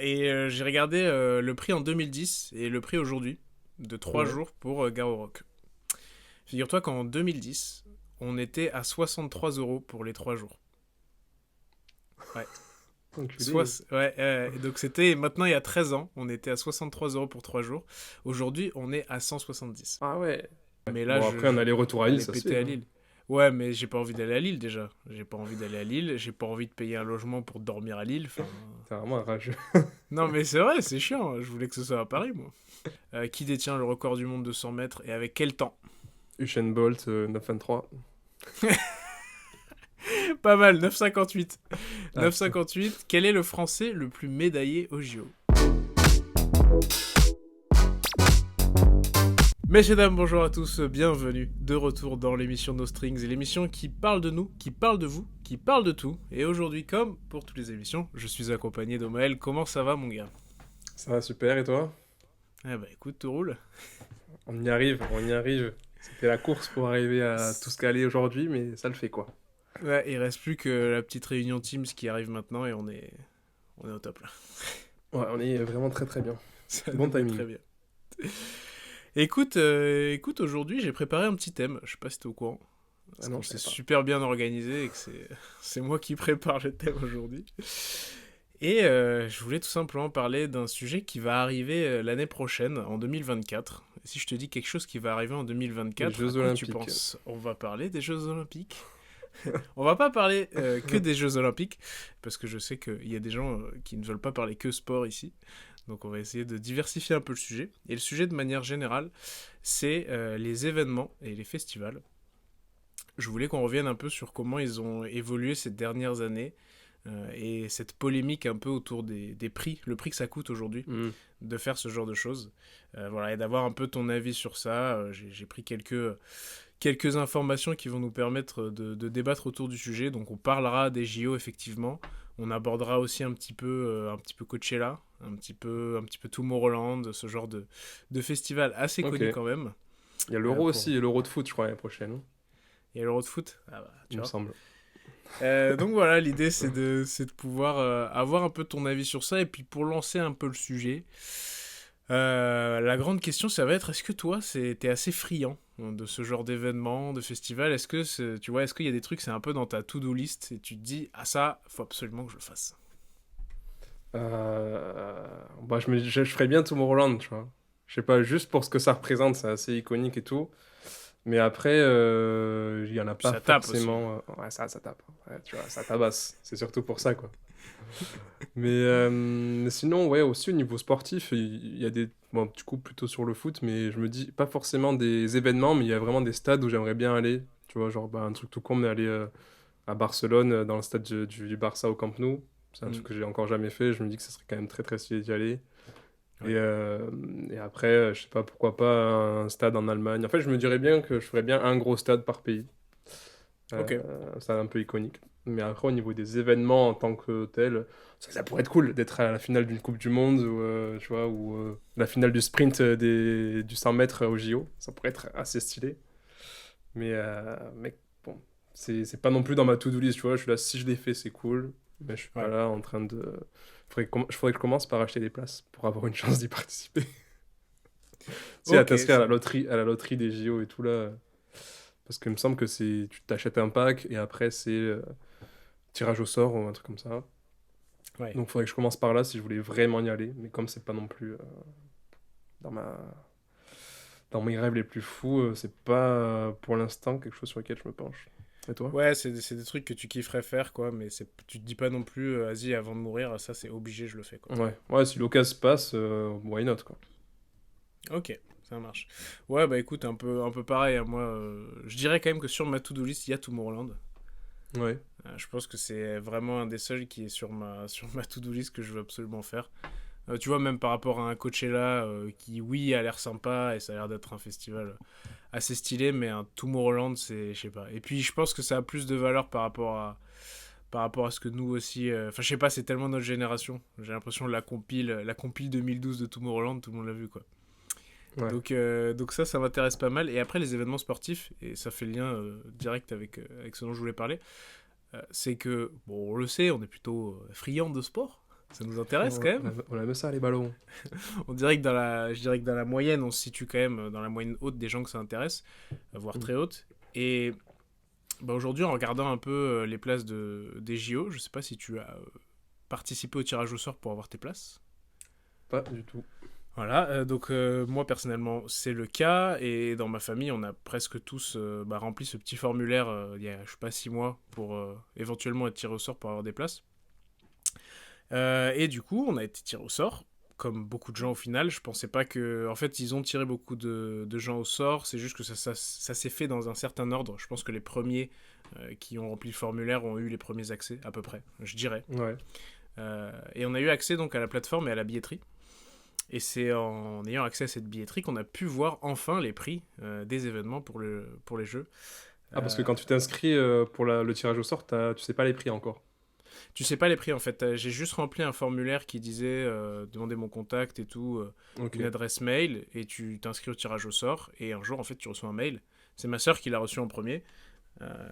Et j'ai regardé le prix en 2010 et le prix aujourd'hui de 3 Ouais. jours pour Garo Rock. Figure-toi qu'en 2010, on était à 63 euros pour les 3 jours. Ouais. Enculé. Ouais, donc c'était maintenant il y a 13 ans, on était à 63 euros pour 3 jours. Aujourd'hui, on est à 170. Ah ouais. Mais là, Bon, après, un aller-retour à je Lille, l'ai ça se pété fait, à hein. Lille. Ouais, mais j'ai pas envie d'aller à Lille déjà. J'ai pas envie d'aller à Lille, j'ai pas envie de payer un logement pour dormir à Lille. Enfin, C'est vraiment un rageux. non, mais c'est vrai, c'est chiant. Je voulais que ce soit à Paris, moi. Qui détient le record du monde de 100 mètres et avec quel temps? Usain Bolt, 9,23. Pas mal, 9,58. Ah putain. 9,58. Quel est le Français le plus médaillé au JO? Messieurs, dames, bonjour à tous, bienvenue de retour dans l'émission No Strings, l'émission qui parle de nous, qui parle de vous, qui parle de tout. Et aujourd'hui, comme pour toutes les émissions, je suis accompagné d'Omaël. Comment ça va, mon gars? Ça va super, et toi? Eh bah écoute, tout roule. On y arrive, on y arrive. C'était la course pour arriver à tout ce caler aujourd'hui, mais ça le fait quoi. Ouais, il reste plus que la petite réunion Teams qui arrive maintenant et on est au top là. Ouais, on est vraiment très très bien. Ça Bon déboule timing. très bien. Écoute, aujourd'hui j'ai préparé un petit thème, je sais pas si t'es au courant. Ah Parce non, qu'on je s'est savais pas. super bien organisé et que c'est moi qui prépare le thème aujourd'hui. Et je voulais tout simplement parler d'un sujet qui va arriver l'année prochaine, en 2024. Et si je te dis quelque chose qui va arriver en Les 2024, à Jeux quoi tu Olympiques. penses? On va parler des Jeux Olympiques. On va pas parler que des Jeux Olympiques, parce que je sais qu'il y a des gens qui ne veulent pas parler que sport ici. Donc on va essayer de diversifier un peu le sujet. Et le sujet de manière générale, c'est les événements et les festivals. Je voulais qu'on revienne un peu sur comment ils ont évolué ces dernières années et cette polémique un peu autour des prix, le prix que ça coûte aujourd'hui Hmm. de faire ce genre de choses. Voilà, et d'avoir un peu ton avis sur ça. J'ai pris quelques informations qui vont nous permettre de débattre autour du sujet. Donc on parlera des JO effectivement. On abordera aussi un petit peu Coachella, un petit peu Tomorrowland, ce genre de festival assez Ok. connu quand même. Il y a l'Euro Pour... aussi, et l'Euro de foot, je crois, l'année prochaine, hein, Il y a l'Euro de foot. Ah bah, il tu me vois. semble. Donc voilà, l'idée c'est de pouvoir avoir un peu ton avis sur ça et puis pour lancer un peu le sujet, la grande question ça va être est-ce que toi t'es assez friand de ce genre d'événement, de festival, est-ce que tu vois, est-ce qu'il y a des trucs c'est un peu dans ta to-do list et tu te dis ah ça faut absolument que je le fasse. Bah, je ferais bien Tomorrowland, tu vois. Je sais pas, juste pour ce que ça représente, c'est assez iconique et tout. Mais après, il y en a Puis pas ça tape aussi. forcément. Ouais, ça tape. Ouais, tu vois, ça tabasse. C'est surtout pour ça, quoi. Mais sinon, ouais, aussi au niveau sportif, il y a des. Bon, du coup, plutôt sur le foot, mais je me dis pas forcément des événements, mais il y a vraiment des stades où j'aimerais bien aller. Tu vois, genre bah, un truc tout con, mais aller à Barcelone, dans le stade du Barça au Camp Nou. C'est un truc Mm, que j'ai encore jamais fait. Je me dis que ça serait quand même très très stylé d'y aller. Et, ouais. euh, et après, je sais pas pourquoi pas un stade en Allemagne. En fait, je me dirais bien que je ferais bien un gros stade par pays. Ok. Un stade un peu iconique. Mais après, au niveau des événements en tant que tel, ça pourrait être cool d'être à la finale d'une Coupe du Monde ou, tu vois, ou la finale du sprint du 100 mètres au JO. Ça pourrait être assez stylé. Mais bon, c'est pas non plus dans ma to-do list, tu vois. Je suis là, si je l'ai fait, c'est cool. Mais je suis pas Ouais. là en train de. Faudrait que je commence par acheter des places pour avoir une chance d'y participer. Tu sais, à Ok, t'inscrire ça. à la loterie des JO et tout là. Parce qu'il me semble que tu t'achètes un pack et après c'est tirage au sort ou un truc comme ça. Ouais. Donc il faudrait que je commence par là si je voulais vraiment y aller. Mais comme c'est pas non plus dans dans mes rêves les plus fous, c'est pas pour l'instant quelque chose sur lequel je me penche. Et toi? Ouais, c'est des trucs que tu kifferais faire, quoi, mais tu te dis pas non plus, vas-y, avant de mourir, ça c'est obligé, je le fais, quoi. Ouais, ouais, si l'occasion se passe, why not quoi. Ok, ça marche. Ouais, bah écoute, un peu pareil, hein, moi, je dirais quand même que sur ma to-do list, il y a Tomorrowland. Ouais, Je pense que c'est vraiment un des seuls qui est sur ma to-do list que je veux absolument faire. Tu vois, même par rapport à un Coachella qui, oui, a l'air sympa et ça a l'air d'être un festival assez stylé, mais un Tomorrowland, c'est, je sais pas. Et puis, je pense que ça a plus de valeur par rapport à ce que nous aussi. Enfin, je sais pas, c'est tellement notre génération. J'ai l'impression de la compile 2012 de Tomorrowland, tout le monde l'a vu, quoi. ouais. Donc ça m'intéresse pas mal. Et après, les événements sportifs, et ça fait le lien direct avec ce dont je voulais parler, c'est que, bon, on le sait, on est plutôt friand de sport. Ça nous intéresse quand même. On aime ça, les ballons. On dirait que je dirais que dans la moyenne, on se situe quand même dans la moyenne haute des gens que ça intéresse, voire très haute. Et bah, aujourd'hui, en regardant un peu les places des JO, je sais pas si tu as participé au tirage au sort pour avoir tes places. Pas du tout. Voilà, donc moi personnellement c'est le cas et dans ma famille on a presque tous rempli ce petit formulaire il y a je sais pas 6 mois pour éventuellement être tiré au sort pour avoir des places. Et du coup on a été tiré au sort, comme beaucoup de gens au final. Je pensais pas que... En fait ils ont tiré beaucoup de gens au sort, c'est juste que ça s'est fait dans un certain ordre. Je pense que les premiers qui ont rempli le formulaire ont eu les premiers accès à peu près, je dirais. Ouais. Et on a eu accès donc à la plateforme et à la billetterie. Et c'est en ayant accès à cette billetterie qu'on a pu voir enfin les prix des événements pour les jeux. Ah, parce que quand tu t'inscris pour le tirage au sort, tu sais pas les prix encore. Tu sais pas les prix en fait. J'ai juste rempli un formulaire qui disait demander mon contact et tout, Ok. une adresse mail, et tu t'inscris au tirage au sort. Et un jour en fait tu reçois un mail. C'est ma soeur qui l'a reçu en premier.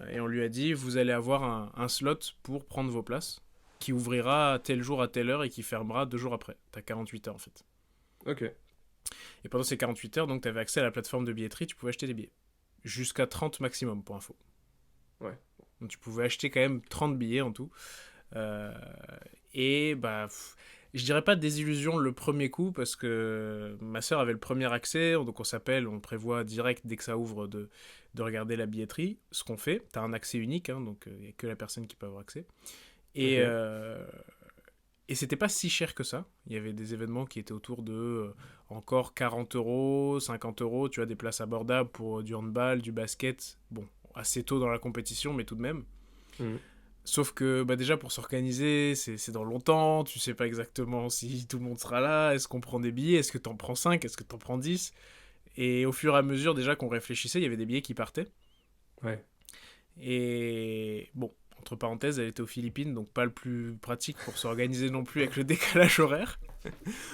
Et on lui a dit vous allez avoir un slot pour prendre vos places qui ouvrira tel jour à telle heure et qui fermera 2 jours après. T'as 48 heures en fait. Ok. Et pendant ces 48 heures, donc, tu avais accès à la plateforme de billetterie, tu pouvais acheter des billets. Jusqu'à 30 maximum, pour info. Ouais. Donc tu pouvais acheter quand même 30 billets en tout. Et je dirais pas désillusion le premier coup, parce que ma soeur avait le premier accès, donc on s'appelle, on prévoit direct dès que ça ouvre de regarder la billetterie, ce qu'on fait. Tu as un accès unique, hein, donc il n'y a que la personne qui peut avoir accès. Et, Ok. et c'était pas si cher que ça. Il y avait des événements qui étaient autour de encore 40 euros, 50 euros. Tu as des places abordables pour du handball, du basket. Bon, assez tôt dans la compétition, mais tout de même. Mhm. Sauf que déjà pour s'organiser, c'est dans longtemps. Tu sais pas exactement si tout le monde sera là. Est-ce qu'on prend des billets? Est-ce que t'en prends 5? Est-ce que t'en prends 10? Et au fur et à mesure, déjà qu'on réfléchissait, il y avait des billets qui partaient. Ouais. Et bon, entre parenthèses, elle était aux Philippines, donc pas le plus pratique pour s'organiser non plus avec le décalage horaire.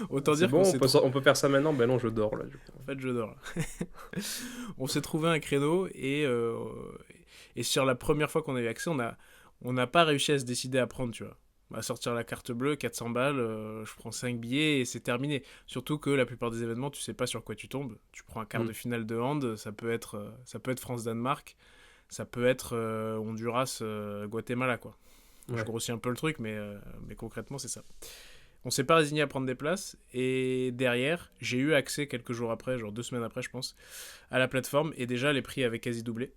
Autant C'est dire qu'on bon, s'est on peut faire ça maintenant? Ben non, je dors là, du coup. En fait, je dors là. On s'est trouvé un créneau et sur la première fois qu'on a eu accès, on n'a pas réussi à se décider à prendre, tu vois. On va sortir la carte bleue, 400 balles, je prends 5 billets et c'est terminé. Surtout que la plupart des événements, tu sais pas sur quoi tu tombes. Tu prends un quart de finale de hand, ça peut être France-Danemark, ça peut être Honduras-Guatemala, quoi. Je Ouais. grossis un peu le truc, mais concrètement, c'est ça. On s'est pas résigné à prendre des places, et derrière, j'ai eu accès quelques jours après, genre 2 semaines après, je pense, à la plateforme, et déjà les prix avaient quasi doublé.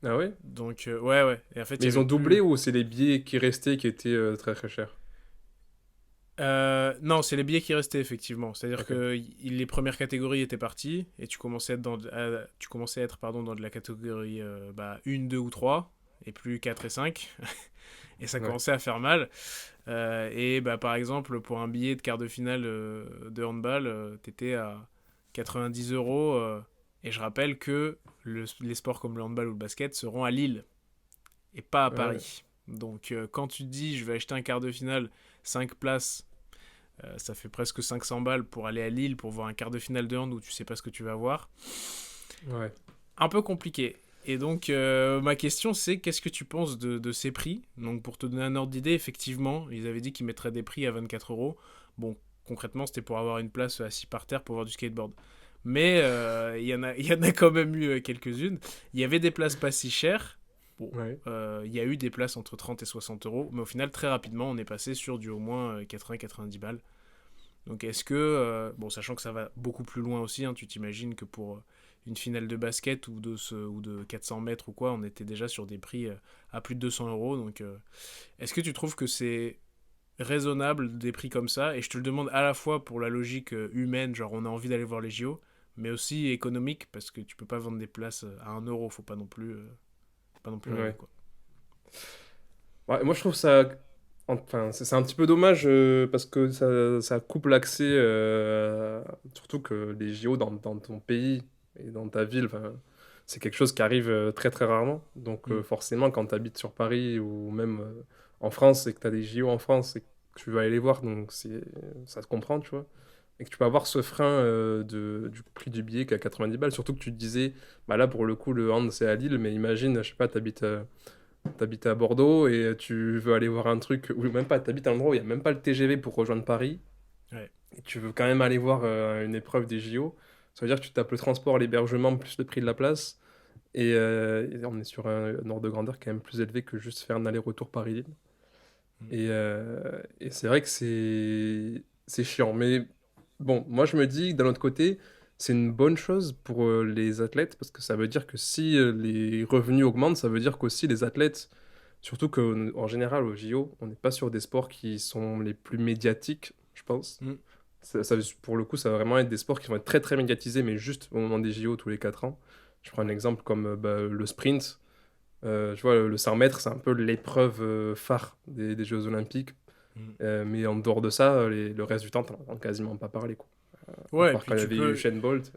Ah ouais? Donc, ouais. Et en fait, il Mais y ils avait ont doublé plus. ou c'est les billets qui restaient qui étaient très très chers? Non, c'est les billets qui restaient, effectivement. C'est-à-dire Ok. que les premières catégories étaient parties, et tu commençais à être dans de la catégorie 1, 2 ou 3, et plus 4 et 5. Et ça Ouais. commençait à faire mal. Et par exemple, pour un billet de quart de finale de handball, t'étais à 90 euros. Et je rappelle que les sports comme le handball ou le basket seront à Lille et pas à Ouais. Paris. Donc quand tu te dis je vais acheter un quart de finale, 5 places, ça fait presque 500 balles pour aller à Lille pour voir un quart de finale de hand où tu sais pas ce que tu vas voir. Ouais. Un peu compliqué. Et donc, ma question, c'est qu'est-ce que tu penses de ces prix? Donc, pour te donner un ordre d'idée, effectivement, ils avaient dit qu'ils mettraient des prix à 24 euros. Bon, concrètement, c'était pour avoir une place assis par terre pour voir du skateboard. Mais il y en a quand même eu quelques-unes. Il y avait des places pas si chères. Bon, Ouais. il y a eu des places entre 30 et 60 euros. Mais au final, très rapidement, on est passé sur du au moins 80-90 balles. Donc est-ce que, bon, sachant que ça va beaucoup plus loin aussi, hein, tu t'imagines que pour une finale de basket ou de 400 mètres ou quoi, on était déjà sur des prix à plus de 200 euros. Donc est-ce que tu trouves que c'est raisonnable des prix comme ça? Et je te le demande à la fois pour la logique humaine, genre on a envie d'aller voir les JO, mais aussi économique, parce que tu peux pas vendre des places à 1 euro, faut pas non plus rêver, Ouais. quoi. Ouais, moi, je trouve ça. Enfin, c'est un petit peu dommage parce que ça coupe l'accès, surtout que les JO dans ton pays et dans ta ville, enfin, c'est quelque chose qui arrive très très rarement. Donc, Mm. forcément, quand tu habites sur Paris ou même en France et que tu as des JO en France et que tu veux aller les voir, donc ça se comprend, tu vois. Et que tu peux avoir ce frein du prix du billet qui est à 90 balles. Surtout que tu te disais, bah là, pour le coup, le hand, c'est à Lille, mais imagine, je sais pas, tu habites T'habites à Bordeaux et tu veux aller voir un truc, ou même pas, t'habites à un endroit où il n'y a même pas le TGV pour rejoindre Paris, Ouais. et tu veux quand même aller voir une épreuve des JO, ça veut dire que tu tapes le transport, l'hébergement, plus le prix de la place, et on est sur un ordre de grandeur quand même plus élevé que juste faire un aller-retour Paris-Lille. Mm. Et c'est vrai que c'est chiant. Mais bon, moi je me dis que d'un autre côté, c'est une bonne chose pour les athlètes parce que ça veut dire que si les revenus augmentent, ça veut dire qu'aussi les athlètes, surtout qu'en général au JO, on n'est pas sur des sports qui sont les plus médiatiques, je pense. Mm. Pour le coup, ça va vraiment être des sports qui vont être très très médiatisés, mais juste au moment des JO tous les 4 ans. Je prends un Ouais. exemple comme le sprint. Tu vois, le 100 mètres, c'est un peu l'épreuve phare des Jeux Olympiques. Mm. Mais en dehors de ça, le reste du temps, t'en entends quasiment pas parler, quoi. À Ouais, et part puis quand il y avait Usain Bolt.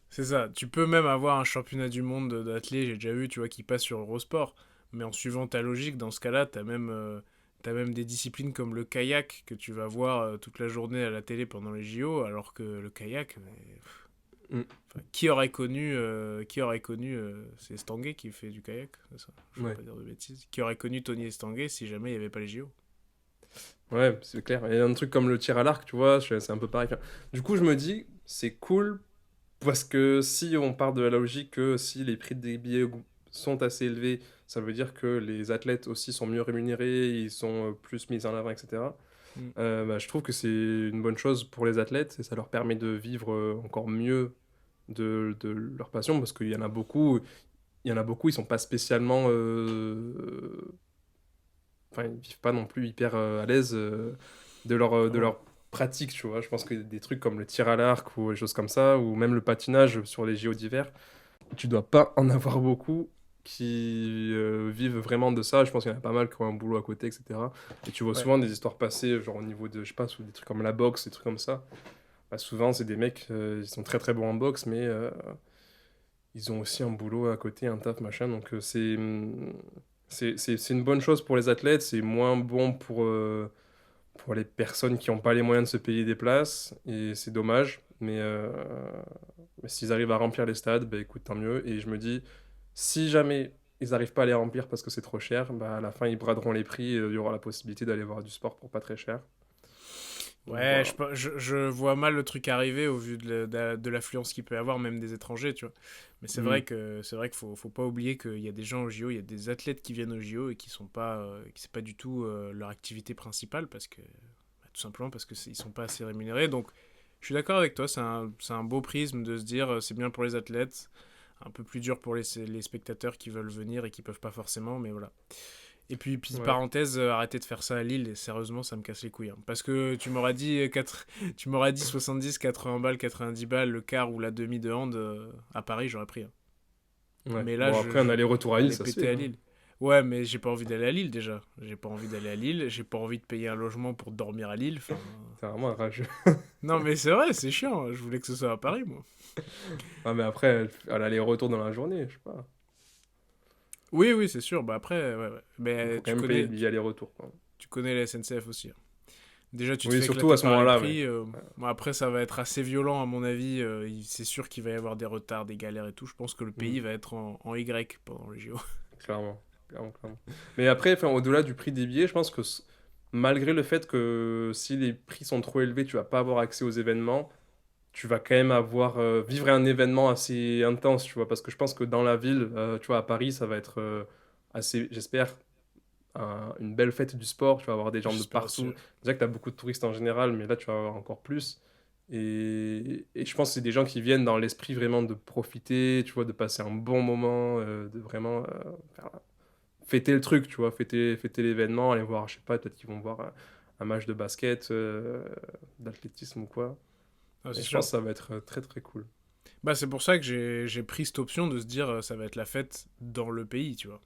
c'est ça, tu peux même avoir un championnat du monde d'athlètes, j'ai déjà vu, tu vois, qui passe sur Eurosport, mais en suivant ta logique, dans ce cas-là, t'as même des disciplines comme le kayak que tu vas voir toute la journée à la télé pendant les JO, alors que le kayak, Mm, enfin, c'est Estanguet qui fait du kayak, c'est ça, je veux ouais, pas dire de bêtises, qui aurait connu Tony Estanguet si jamais il n'y avait pas les JO. ouais, c'est clair. Et un truc comme le tir à l'arc, tu vois, c'est un peu pareil. Enfin, du coup, je me dis, c'est cool parce que si on part de la logique que si les prix des billets sont assez élevés, ça veut dire que les athlètes aussi sont mieux rémunérés, ils sont plus mis en avant, etc. Mm. Bah, je trouve que c'est une bonne chose pour les athlètes et ça leur permet de vivre encore mieux de leur passion parce qu'il y en a beaucoup, ils sont pas spécialement, enfin, ils vivent pas non plus hyper à l'aise de Ouais. leur pratique, tu vois. Je pense que des trucs comme le tir à l'arc ou des choses comme ça, ou même le patinage sur les JO d'hiver, tu dois pas en avoir beaucoup qui vivent vraiment de ça. Je pense qu'il y en a pas mal qui ont un boulot à côté, etc. Et tu vois Ouais. souvent des histoires passées, genre au niveau de, je sais pas, sous des trucs comme la boxe, des trucs comme ça. Bah, souvent, c'est des mecs, ils sont très très bons en boxe, mais ils ont aussi un boulot à côté, un taf, machin. Donc c'est une bonne chose pour les athlètes, c'est moins bon pour les personnes qui n'ont pas les moyens de se payer des places, et c'est dommage. Mais s'ils arrivent à remplir les stades, bah, écoute, tant mieux. Et je me dis, si jamais ils n'arrivent pas à les remplir parce que c'est trop cher, bah, à la fin, ils braderont les prix, et il y aura la possibilité d'aller voir du sport pour pas très cher. Donc Ouais, voilà. je vois mal le truc arriver au vu de l'affluence qu'il peut y avoir, même des étrangers, tu vois. Mais Hmm. c'est vrai qu'il faut pas oublier qu'il y a des gens au JO, il y a des athlètes qui viennent au JO et qui sont pas, qui c'est pas du tout leur activité principale parce que, bah, tout simplement parce que ils sont pas assez rémunérés. Donc, je suis d'accord avec toi, c'est un beau prisme de se dire c'est bien pour les athlètes, un peu plus dur pour les spectateurs qui veulent venir et qui peuvent pas forcément, mais voilà. Et puis Ouais. parenthèse, arrêtez de faire ça à Lille, et sérieusement, ça me casse les couilles, hein. Parce que tu m'auras dit, tu m'auras dit 70, 80 balles, 90 balles, le quart ou la demi de hand à Paris, j'aurais pris, hein. Ouais. Mais là, Bon, après, un aller-retour à Lille, aller ça se péter fait, à hein. Lille. Ouais, mais j'ai pas envie d'aller à Lille déjà. J'ai pas envie d'aller à Lille, j'ai pas envie de payer un logement pour dormir à Lille. Enfin... C'est vraiment un rageux. Non, mais c'est vrai, c'est chiant. Je voulais que ce soit à Paris, moi. Ah, mais après, à l'aller-retour dans la journée, je sais pas. Oui, oui, c'est sûr. Bah après, ouais, ouais. Il Mais faut quand même payer le billet aller-retour, quoi. tu connais la SNCF aussi, hein. Déjà, tu te Oui, fais surtout éclater à ce par les moment-là, oui. prix. Bon, après, ça va être assez violent, à mon avis. C'est sûr qu'il va y avoir des retards, des galères et tout. Je pense que le Hmm. pays va être en Y pendant les JO. Clairement. Clairement, clairement. Mais après, enfin, au-delà du prix des billets, je pense que malgré le fait que si les prix sont trop élevés, tu vas pas avoir accès aux événements, tu vas quand même avoir vivre un événement assez intense, tu vois, parce que je pense que dans la ville, tu vois, à Paris, ça va être assez, j'espère, une belle fête du sport. Tu vas avoir des gens de J'espère aussi, partout. ouais. Déjà que tu as beaucoup de touristes en général, mais là, tu vas avoir encore plus. Et je pense que c'est des gens qui viennent dans l'esprit vraiment de profiter, tu vois, de passer un bon moment, de vraiment fêter le truc, tu vois, fêter l'événement, aller voir, je sais pas, peut-être qu'ils vont voir un match de basket, d'athlétisme ou quoi. Ah, c'est Et je sûr. pense que ça va être très très cool. Bah, c'est pour ça que j'ai pris cette option de se dire ça va être la fête dans le pays, tu vois.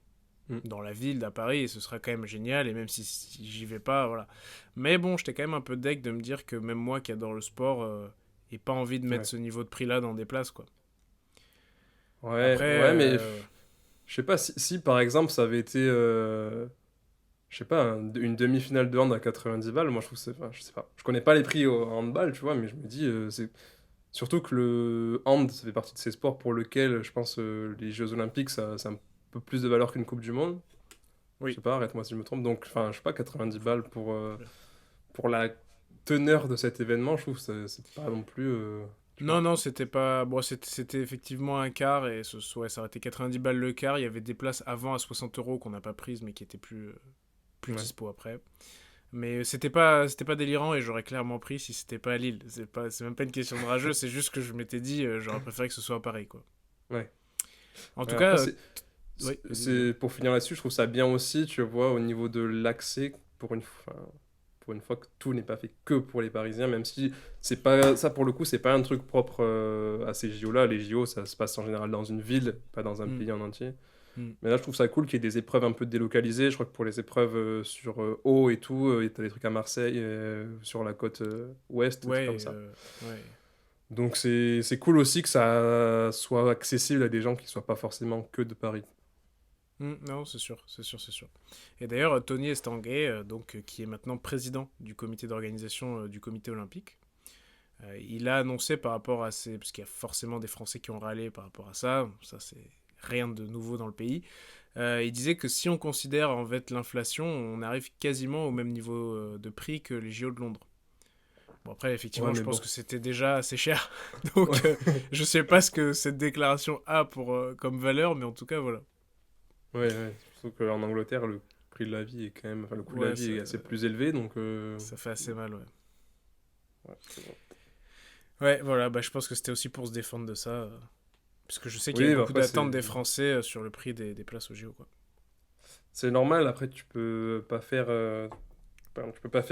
Mm. Dans la ville d'à Paris, et ce sera quand même génial. Et même si j'y vais pas, voilà. Mais bon, j'étais quand même un peu deg de me dire que même moi qui adore le sport, j'ai pas envie de mettre Ouais. ce niveau de prix-là dans des places, quoi. Ouais, Après, ouais, mais je sais pas si par exemple ça avait été, je sais pas, une demi-finale de hand à 90 balles, moi je trouve que c'est, enfin, je sais pas, je connais pas les prix au handball, tu vois, mais je me dis, c'est surtout que le hand, ça fait partie de ces sports pour lesquels je pense les Jeux Olympiques, ça a un peu plus de valeur qu'une Coupe du Monde. Je Oui. sais pas, arrête-moi si je me trompe. Donc, enfin, je sais pas, 90 balles pour la teneur de cet événement, je trouve que c'est pas non plus. Tu vois. Non, non, c'était pas. Bon, c'était effectivement un quart et ouais, ça aurait été 90 balles le quart. Il y avait des places avant à 60 € qu'on n'a pas prises mais qui étaient plus Ouais. dispo après. Mais c'était pas délirant et j'aurais clairement pris si c'était pas à Lille. C'est même pas une question de rageux, c'est juste que je m'étais dit, j'aurais préféré que ce soit à Paris, quoi. Ouais. En Ouais, tout après, cas, oui, vas-y, dis-moi. pour finir là-dessus, je trouve ça bien aussi, tu vois, au niveau de l'accès, pour une fois que tout n'est pas fait que pour les Parisiens, même si c'est pas ça pour le coup, c'est pas un truc propre à ces JO-là. Les JO, ça se passe en général dans une ville, pas dans un Hmm, pays en entier. hmm. Mais là, je trouve ça cool qu'il y ait des épreuves un peu délocalisées. Je crois que pour les épreuves sur eau et tout, t'as des trucs à Marseille, sur la côte ouest, des trucs comme Ouais, ça. ouais. Donc c'est cool aussi que ça soit accessible à des gens qui soient pas forcément que de Paris. Non, c'est sûr, c'est sûr, c'est sûr. Et d'ailleurs, Tony Estanguet, qui est maintenant président du comité d'organisation du comité olympique, il a annoncé par rapport à ces... Parce qu'il y a forcément des Français qui ont râlé par rapport à ça c'est rien de nouveau dans le pays. Il disait que si on considère en fait l'inflation, on arrive quasiment au même niveau de prix que les JO de Londres. Bon après, effectivement, Ouais, je mais pense bon. que c'était déjà assez cher. Donc, Ouais, je sais pas ce que cette déclaration a comme valeur, mais en tout cas, voilà. ouais. Surtout qu'en Angleterre, le prix de la vie est quand même, enfin, le coût de la Ouais, vie est assez plus élevé, donc ça fait assez mal, ouais. ouais, c'est bon. Ouais, voilà, bah, je pense que c'était aussi pour se défendre de ça. Parce que je sais qu'il y avait Oui, bah beaucoup après d'attentes des Français sur le prix des places au JO, quoi. c'est normal. Après, tu peux pas faire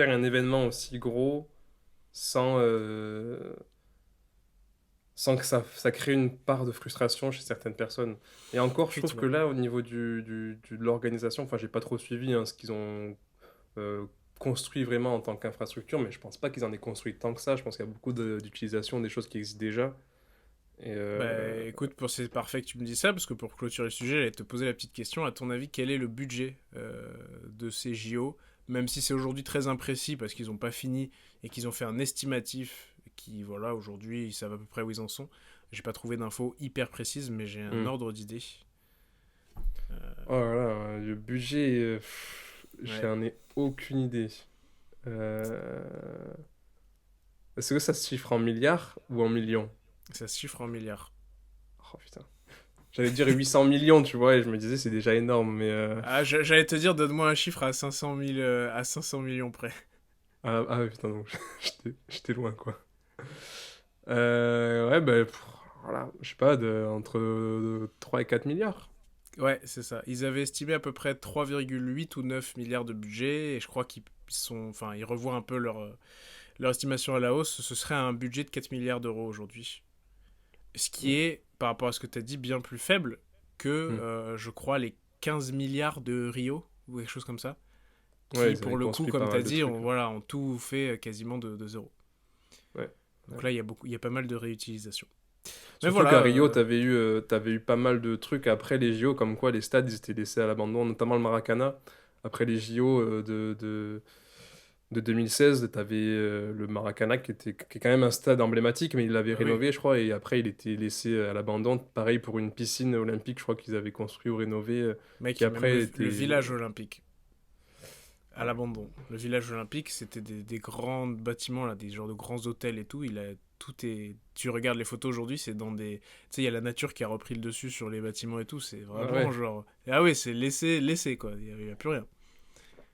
un événement aussi gros sans sans que ça crée une part de frustration chez certaines personnes. Et encore, je trouve que Effectivement. là, au niveau de l'organisation, enfin, j'ai pas trop suivi ce qu'ils ont euh, construit vraiment en tant qu'infrastructure, mais je pense pas qu'ils en aient construit tant que ça. Je pense qu'il y a beaucoup d'utilisation des choses qui existent déjà. Et Bah écoute, c'est parfait que tu me dis ça, parce que pour clôturer le sujet, j'allais te poser la petite question. À ton avis, quel est le budget de ces JO? Même si c'est aujourd'hui très imprécis, parce qu'ils n'ont pas fini et qu'ils ont fait un estimatif qui, voilà, aujourd'hui, ils savent à peu près où ils en sont. J'ai pas trouvé d'infos hyper précises, mais j'ai un hmm. ordre d'idée. Oh là là, le budget, Ouais, j'en ai aucune idée. Euh, Est-ce que ça se chiffre en milliards ou en millions? ça se chiffre en milliards. Oh putain. J'allais dire 800 millions, tu vois, et je me disais c'est déjà énorme, mais Ah, j'allais te dire, donne-moi un chiffre à 500 000, à 500 millions près. ah ouais, putain, donc j'étais loin, quoi. Ouais, bah, voilà, je sais pas, entre 3 et 4 milliards. Ouais, c'est ça. Ils avaient estimé à peu près 3,8 ou 9 milliards de budget, et je crois enfin, ils revoient un peu leur estimation à la hausse. Ce serait un budget de 4 milliards d'euros aujourd'hui. Ce qui est, par rapport à ce que tu as dit, bien plus faible que, Hmm. je crois, les 15 milliards de Rio, ou quelque chose comme ça, Ouais, qui, ils pour avaient le coup, construit pas comme tu as mal de dit, trucs. voilà, ont tout fait quasiment de zéro. Ouais. Donc Ouais. là, il y a pas mal de réutilisation. Mais Surtout voilà, qu'à Rio, t'avais eu pas mal de trucs après les JO, comme quoi les stades ils étaient laissés à l'abandon, notamment le Maracana. Après les JO de 2016, t'avais le Maracana qui est quand même un stade emblématique, mais ils l'avaient bah oui, rénové, je crois, et après il était laissé à l'abandon. Pareil pour une piscine olympique, je crois qu'ils avaient construit ou rénové, mec, il qui y a même après le était. village olympique à Ouais. l'abandon. Le village olympique, c'était des grands bâtiments, là, des genres de grands hôtels et tout. Tout est. Tu regardes les photos aujourd'hui, c'est dans des. Tu sais, il y a la nature qui a repris le dessus sur les bâtiments et tout. C'est Ah vraiment ouais. genre. Ah oui, c'est laissé quoi. Il y a plus rien.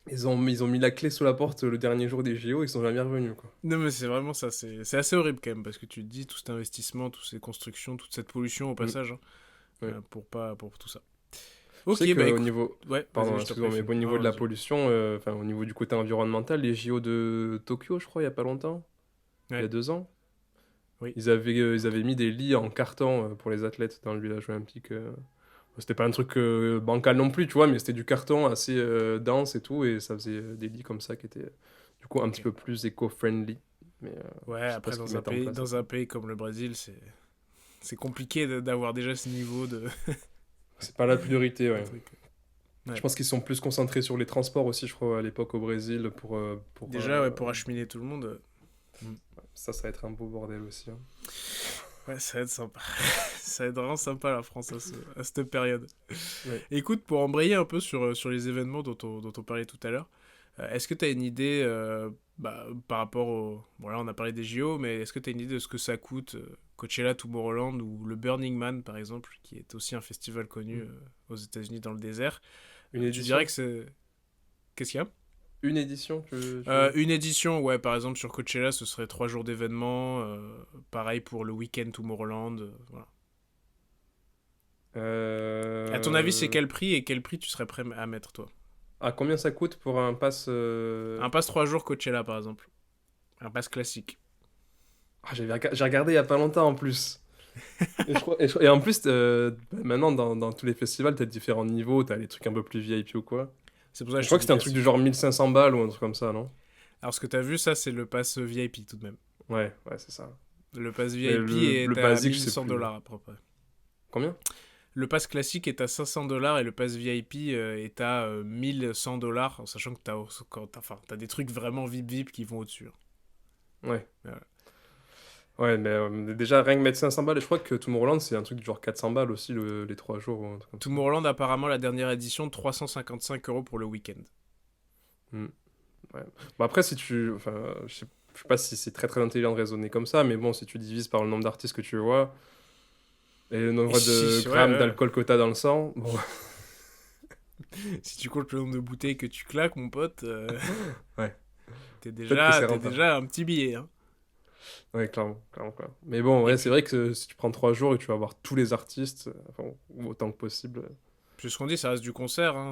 Ils ont mis la clé sous la porte le dernier jour des JO, ils sont jamais revenus, quoi. Non, mais c'est vraiment ça. C'est assez horrible quand même parce que tu te dis tout cet investissement, toutes ces constructions, toute cette pollution au Mm. passage, hein, Ouais. pour tout ça. Je Ok, sais bah qu'au écoute. niveau, Ouais, pardon, vas-y, je t'en excuse-moi, prie, mais fini. au niveau Non, de la vas-y. pollution, enfin au niveau du côté environnemental, les JO de Tokyo, je crois, il y a pas longtemps, il y a Ouais, 2 ans, oui. ils avaient mis des lits en carton pour les athlètes dans le village olympique. C'était pas un truc bancal non plus, tu vois, mais c'était du carton assez dense et tout, et ça faisait des lits comme ça qui étaient du coup un petit Ok. peu plus éco-friendly. Mais Ouais, je sais pas après ce qu'ils mettent en place dans après. un pays comme le Brésil, c'est compliqué d'avoir déjà ce niveau C'est pas la priorité, de ouais. truc. Je Ouais. pense qu'ils sont plus concentrés sur les transports aussi, je crois, à l'époque au Brésil, Déjà, ouais, pour acheminer tout le monde. ça va être un beau bordel aussi, hein. Ouais, ça va être sympa. Ça va être vraiment sympa la France à cette période. Ouais. Écoute, pour embrayer un peu sur les événements dont on parlait tout à l'heure, est-ce que tu as une idée par rapport au... Bon là on a parlé des JO, mais est-ce que tu as une idée de ce que ça coûte Coachella, Tomorrowland ou le Burning Man par exemple, qui est aussi un festival connu Mm. aux États-Unis dans le désert. Une Tu dirais édition? que c'est... Qu'est-ce qu'il y a Une édition, tu veux dire? Une édition, ouais, par exemple sur Coachella, ce serait 3 jours d'événements. Pareil pour le week-end Tomorrowland. Voilà. À ton avis, c'est Euh, quel prix et quel prix tu serais prêt à mettre, toi? Ah, combien ça coûte pour un pass Un pass 3 jours Coachella, par exemple. Un pass classique. Ah, j'ai regardé il y a pas longtemps en plus. Et en plus, maintenant, dans tous les festivals, t'as différents niveaux, t'as les trucs un peu plus VIP ou quoi. C'est pour ça que Je je te crois que dis c'était un truc du classique. genre 1500 balles ou un truc comme ça, non? Alors, ce que t'as vu, ça, c'est le pass VIP tout de même. Ouais, ouais, c'est ça. Le pass Mais VIP le est à basique, je sais 1100 plus. dollars à peu près. Combien? Le pass classique est à 500 dollars et le pass VIP est à 1100 dollars, en sachant que t'as des trucs vraiment VIP VIP qui vont au-dessus. Ouais. Voilà. Ouais, mais déjà, rien que mettre 500 balles, et je crois que Tomorrowland, c'est un truc du genre 400 balles aussi, les 3 jours, ou un truc comme ça. Tomorrowland, apparemment, la dernière édition, 355 € pour le week-end. Hmm, ouais. Bon, après, si tu. Enfin, je sais pas si c'est très très intelligent de raisonner comme ça, mais bon, si tu divises par le nombre d'artistes que tu vois, et le Et nombre de si, ouais, grammes ouais. d'alcool que t'as dans le sang, bon, Si tu comptes le nombre de bouteilles que tu claques, mon pote, ouais, t'es peut-être que déjà, c'est t'es rentable. déjà un petit billet. Hein. Ouais, clairement, clairement, quoi. Mais bon, Et ouais, c'est puis, vrai que si tu prends 3 jours et tu vas voir tous les artistes, enfin, ou autant que possible. puis ce qu'on dit, ça reste du concert. Hein,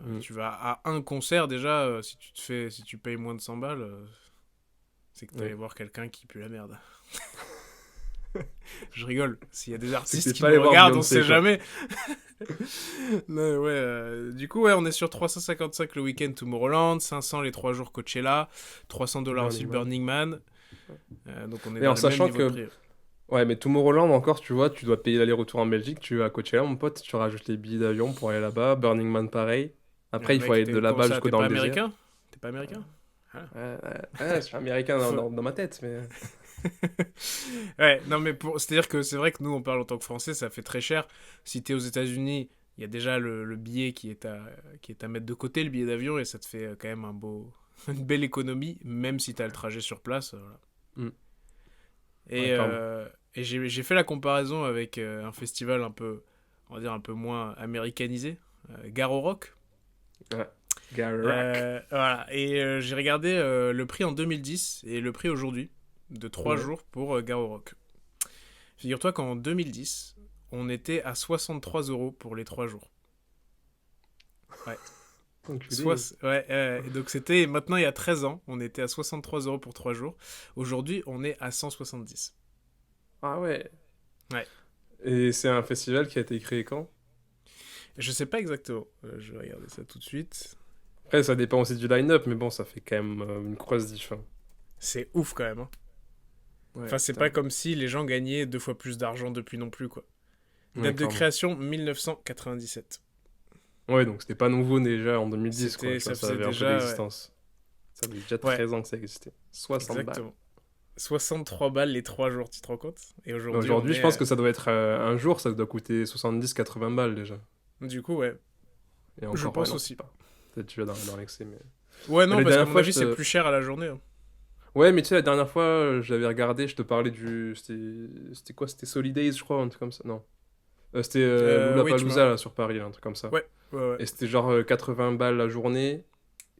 Hmm. tu vas à un concert déjà, si tu payes moins de 100 balles, c'est que t'es allé Ouais. voir quelqu'un qui pue la merde. Je rigole. S'il y a des C'est que artistes t'es qui pas nous allé voir regardent, on Beyoncé, sait quoi. jamais. Non, ouais, du coup, ouais, on est sur 355 le week-end Tomorrowland, 500 les 3 jours Coachella, 300 dollars aussi Burning le Man. Burning Man. Donc on est Mais vers en le même sachant niveau de que, prix. ouais, mais Tomorrowland encore, tu vois, tu dois payer l'aller-retour en Belgique, tu vas à Coachella, mon pote, tu rajoutes les billets d'avion pour aller là-bas, Burning Man pareil. Après, il faut Mec, aller de comment là-bas ça, jusqu'au t'es dans pas le désert. américain? T'es pas américain? Ah. Ouais, je suis américain Faut- dans ma tête, mais. Ouais, non, mais c'est-à-dire que c'est vrai que nous, on parle en tant que Français, ça fait très cher. Si t'es aux États-Unis, il y a déjà le billet qui est à mettre de côté, le billet d'avion, et ça te fait quand même une belle économie, même si t'as le trajet sur place. Voilà. Hmm. Ouais, Et, clairement. j'ai fait la comparaison avec un festival on va dire un peu moins américanisé, Garo Rock. Ouais. Garak. Voilà, et j'ai regardé le prix en 2010 et le prix aujourd'hui de 3 Ouais. jours pour Garo Rock. Figure-toi qu'en 2010, on était à 63 € pour les 3 jours. Ouais. Enculé. Ouais, donc c'était maintenant il y a 13 ans, on était à 63 € pour 3 jours. Aujourd'hui, on est à 170. Ah ouais. Ouais. Et c'est un festival qui a été créé quand? Je sais pas exactement. Je vais regarder ça tout de suite. Après, ça dépend aussi du line-up, mais bon, ça fait quand même une grosse diff, hein. C'est ouf quand même. Hein. Ouais, Enfin, c'est putain. pas comme si les gens gagnaient 2 fois plus d'argent depuis non plus, quoi. Ouais, Date de clairement. création 1997. Ouais, donc c'était pas nouveau déjà en 2010, quoi. Tu vois, Ça ça faisait avait un peu déjà, ouais. d'existence. Ça faisait déjà Ouais, 13 ans que ça existait. 60 balles. exactement. 63 balles les 3 jours, tu te rends compte? Et aujourd'hui, on Aujourd'hui, je est. pense que ça doit être un jour, ça doit coûter 70-80 balles déjà. Du coup, ouais, Et je encore, ouais, pense non, c'est aussi. pas. Peut-être tu vas dans l'excès, mais. Ouais, Mais non, la parce qu'à dernière mon fois, avis, c'est plus cher à la journée. Hein. Ouais, mais tu sais, la dernière fois, j'avais regardé, je te parlais du. C'était quoi? C'était Solidays, je crois, un truc comme ça. Non. C'était Oui, tu m'as. Lollapalooza, là, sur Paris, là, un truc comme ça. Ouais, ouais, ouais. Et c'était genre 80 balles la journée.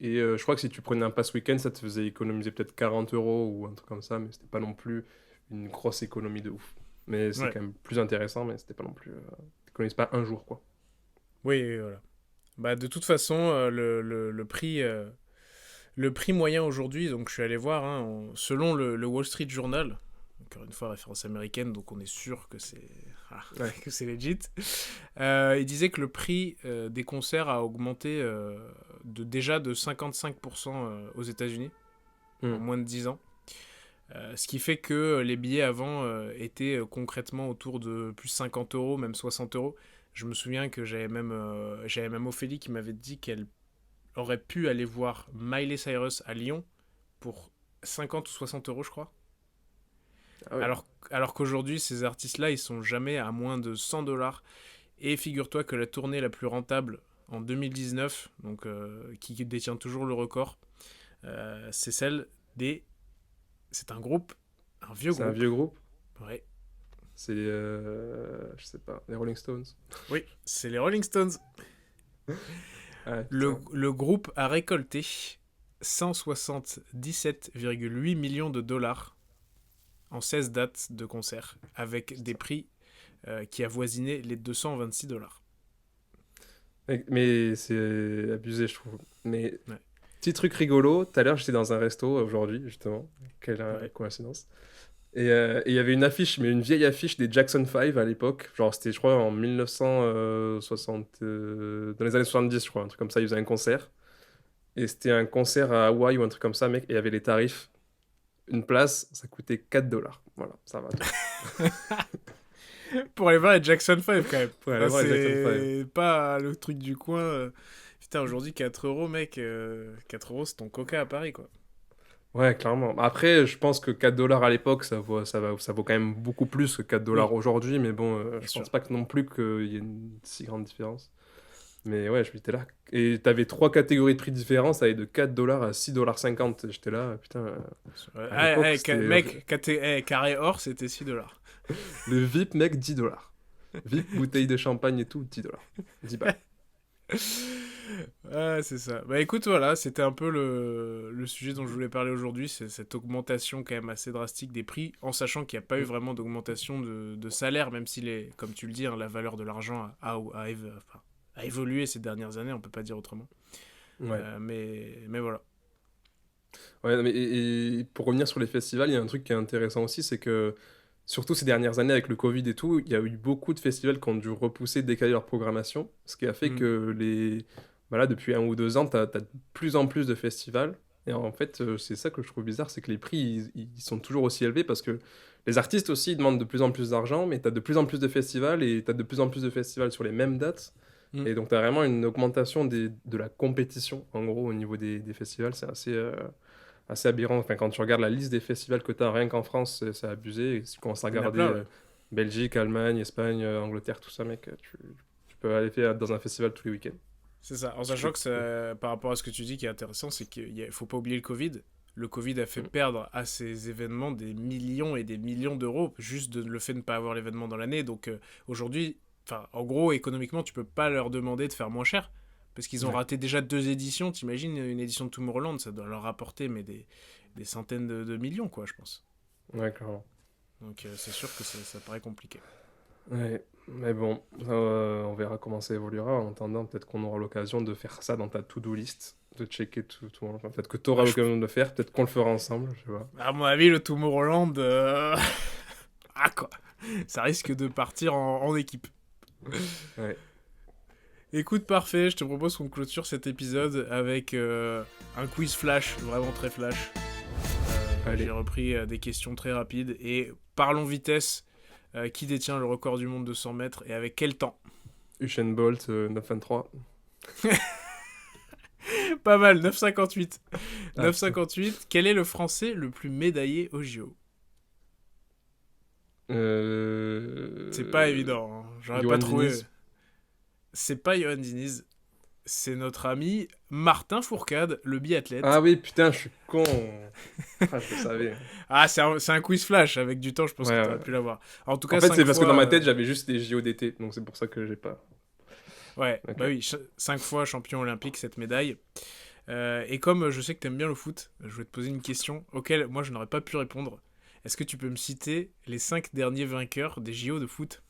Et je crois que si tu prenais un pass week-end, ça te faisait économiser peut-être 40 € ou un truc comme ça, mais c'était pas non plus une grosse économie de ouf. Mais c'est Ouais. quand même plus intéressant, mais c'était pas non plus. T'économises pas un jour, quoi. Oui, oui, voilà. Bah, de toute façon, le prix moyen aujourd'hui, donc je suis allé voir, hein, selon le Wall Street Journal, encore une fois référence américaine, donc on est sûr que Ouais. que c'est legit. Il disait que le prix des concerts a augmenté déjà de 55% aux États-Unis en Hmm. moins de 10 ans. Ce qui fait que les billets avant étaient concrètement autour de plus 50 €, même 60 €. Je me souviens que j'avais même Ophélie qui m'avait dit qu'elle aurait pu aller voir Miley Cyrus à Lyon pour 50 ou 60 €, je crois. Ah ouais. Alors qu'aujourd'hui, ces artistes-là, ils sont jamais à moins de 100 $. Et figure-toi que la tournée la plus rentable en 2019, donc qui détient toujours le record, c'est celle des. C'est un vieux C'est un groupe. vieux groupe. Ouais. C'est, je sais pas, les Rolling Stones. Oui, c'est les Rolling Stones. Ah, Le, putain. le groupe a récolté 177,8 millions de dollars en 16 dates de concert, avec des prix qui avoisinaient les 226 $. Mais c'est abusé, je trouve. Mais Ouais, petit truc rigolo, tout à l'heure j'étais dans un resto aujourd'hui, justement. Quelle ouais. coïncidence. Et il y avait une affiche, mais une vieille affiche des Jackson 5 à l'époque. Genre, c'était, je crois, en 1960, dans les années 70, je crois, un truc comme ça. Ils faisaient un concert. Et c'était un concert à Hawaï ou un truc comme ça, mec. Et il y avait les tarifs. Une place, ça coûtait 4 $. Voilà, ça va, tu vois. Pour aller voir les Jackson 5 quand même. Pour aller Enfin, voir les Jackson 5. c'est pas le truc du coin. Putain, aujourd'hui, 4 €, mec. 4 €, c'est ton coca à Paris, quoi. Ouais, clairement. Après, je pense que 4 $ à l'époque, ça vaut quand même beaucoup plus que 4 $ Oui, aujourd'hui. Mais bon, bien je sûr. pense pas que non plus qu'il y ait une si grande différence. Mais ouais, j'étais là. Et t'avais trois catégories de prix différents. Ça allait de 4 $ à 6,50 $. J'étais là, putain. Ouais, À l'époque, c'était mec, carré or, c'était 6 $. le VIP, mec, 10 $. VIP, bouteille de champagne et tout, 10 $. 10 balles. Ah, c'est ça. Bah écoute, voilà, c'était un peu le sujet dont je voulais parler aujourd'hui, c'est cette augmentation quand même assez drastique des prix, en sachant qu'il n'y a pas eu Mm. vraiment d'augmentation de salaire, même si, comme tu le dis, hein, la valeur de l'argent enfin, a évolué ces dernières années, on peut pas dire autrement. Ouais. Mais voilà. Ouais, non, mais et pour revenir sur les festivals, il y a un truc qui est intéressant aussi, c'est que surtout ces dernières années avec le Covid et tout, il y a eu beaucoup de festivals qui ont dû repousser, décaler leur programmation, ce qui a fait Mm. que voilà, depuis 1 ou 2 ans, tu as de plus en plus de festivals. Et en fait, c'est ça que je trouve bizarre, c'est que les prix, ils sont toujours aussi élevés parce que les artistes aussi ils demandent de plus en plus d'argent, mais tu as de plus en plus de festivals et tu as de plus en plus de festivals sur les mêmes dates. Mm. Et donc, tu as vraiment une augmentation de la compétition, en gros, au niveau des festivals. C'est assez aberrant. Enfin, quand tu regardes la liste des festivals que tu as rien qu'en France, c'est abusé. Et si tu commences à Il y en a regarder plein, ouais. Belgique, Allemagne, Espagne, Angleterre, tout ça, mec, tu peux aller faire dans un festival tous les week-ends. C'est ça. En Tu fais sachant que tout ce que tu veux. par rapport à ce que tu dis qui est intéressant, c'est qu'il ne faut pas oublier le Covid. Le Covid a fait Mm. perdre à ces événements des millions et des millions d'euros, juste le fait de ne pas avoir l'événement dans l'année. Donc aujourd'hui, en gros, économiquement, tu peux pas leur demander de faire moins cher. Parce qu'ils ont Ouais, raté déjà 2 éditions. T'imagines une édition de Tomorrowland, ça doit leur rapporter mais des centaines de millions, quoi, je pense. ouais, clairement. Donc c'est sûr que ça paraît compliqué. Ouais, mais bon, on verra comment ça évoluera. En attendant, peut-être qu'on aura l'occasion de faire ça dans ta to-do list, de checker tout. Enfin, peut-être que tu auras Ah, l'occasion de le faire, peut-être qu'on le fera ensemble, je sais pas. à mon avis, le Tomorrowland, ah quoi, ça risque de partir en équipe. Ouais, Écoute, parfait, je te propose qu'on clôture cet épisode avec un quiz flash, vraiment très flash. J'ai allez, repris des questions très rapides et parlons vitesse. Qui détient le record du monde de 100 mètres et avec quel temps? Usain Bolt, 9,23. Pas mal, 9,58. Ah putain. 9,58. Quel est le français le plus médaillé au JO? C'est pas évident, hein. J'aurais pas Johan trouvé. Diniz. C'est pas Johan Diniz, c'est notre ami Martin Fourcade, le Ah biathlète. oui, putain, je suis con. Ah, je le savais. Ah, c'est un quiz flash. Avec du temps, je pense que Ouais, t'aurais ouais. pu l'avoir. En tout En cas, fait, c'est 5 parce que fois. dans ma tête, j'avais juste les JO d'été, donc c'est pour ça que j'ai pas. Ouais, bah Ok. oui, 5 fois champion olympique, cette médaille. Et comme je sais que t'aimes bien le foot, je vais te poser une question auquel moi je n'aurais pas pu répondre. Est-ce que tu peux me citer les 5 derniers vainqueurs des JO de foot?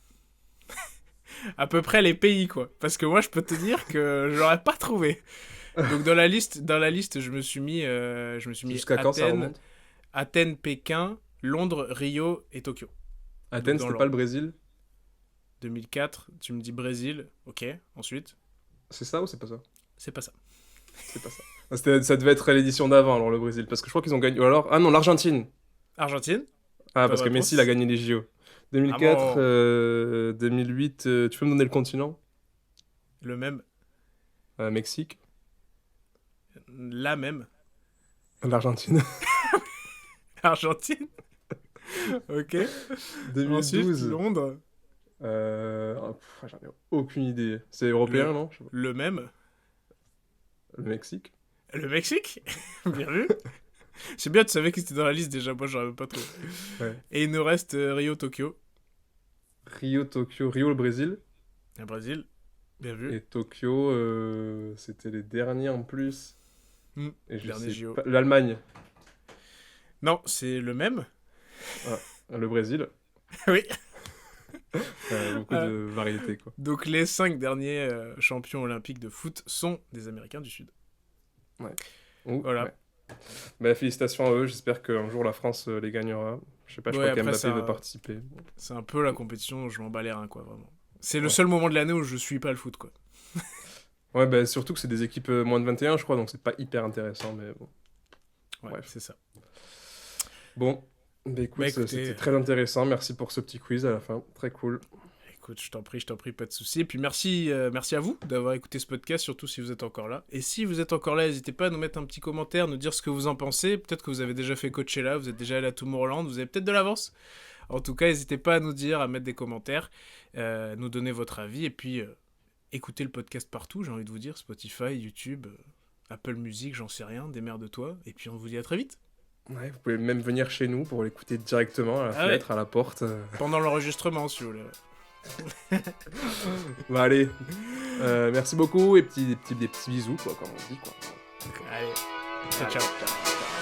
À peu près les pays, quoi. Parce que moi, je peux te dire que je l'aurais pas trouvé. Donc dans la liste, je me suis mis Jusqu'à quand ça Athènes, remonte? Athènes, Pékin, Londres, Rio et Tokyo. Donc Athènes, dans c'était pas le l'ordre. Brésil? 2004, tu me dis Brésil, ok. Ensuite, C'est ça ou c'est pas ça? c'est pas ça. C'est pas ça. Ah, ça devait être l'édition d'avant, alors le Brésil, parce que je crois qu'ils ont gagné. Ou alors, ah non, l'Argentine. Argentine, Ah, bonne parce que Messi, il a réponse. gagné les JO. 2004, Vraiment 2008, tu peux me donner le continent? le même, Mexique. la même. L'Argentine. Argentine. Ok. 2012. Ensuite, Londres. J'en ai aucune idée. C'est européen, non? Je sais pas. Le même. Le Mexique? Le Mexique. Bien vu. C'est bien, tu savais qu'il était dans la liste déjà. Moi, j'aurais même pas trouvé. Ouais. Et il nous reste Rio, Tokyo. Rio, Tokyo. Rio, le Brésil. Le Brésil. Bien vu. Et Tokyo, c'était les derniers en plus. Et je Dernier sais JO. pas. L'Allemagne. Non, c'est le même. Le Brésil. Oui. Beaucoup de variétés, quoi. Donc les 5 derniers champions olympiques de foot sont des Américains du Sud. Ouais. Voilà. Ouais. Bah, félicitations à eux. J'espère qu'un jour la France les gagnera. Je sais pas, je Ouais, crois après, qu'Mbappé ça- va participer. C'est un peu la compétition où je m'en bats les reins, quoi, vraiment. C'est le Ouais. seul moment de l'année où je suis pas le foot, quoi. Ouais, bah, surtout que c'est des équipes moins de 21, je crois, donc c'est pas hyper intéressant, mais bon. Ouais, Bref. c'est ça. Bon, bah, écoute, Bah, écoutez, c'était très intéressant. Merci pour ce petit quiz à la fin. Très cool. Écoute, je t'en prie, pas de souci. Et puis merci à vous d'avoir écouté ce podcast, surtout si vous êtes encore là. Et si vous êtes encore là, n'hésitez pas à nous mettre un petit commentaire, nous dire ce que vous en pensez. Peut-être que vous avez déjà fait Coachella, vous êtes déjà allé à Tomorrowland, vous avez peut-être de l'avance. En tout cas, n'hésitez pas à nous dire, à mettre des commentaires, nous donner votre avis. Et puis, écoutez le podcast partout, j'ai envie de vous dire, Spotify, YouTube, Apple Music, j'en sais rien, démerde-toi. Et puis on vous dit à très vite. Ouais, vous pouvez même venir chez nous pour l'écouter directement à la fenêtre, à la porte. Pendant l'enregistrement, si vous voulez. Bah, allez, merci beaucoup et des petits bisous, quoi, comme on dit, quoi. Allez, Allez, ciao. ciao.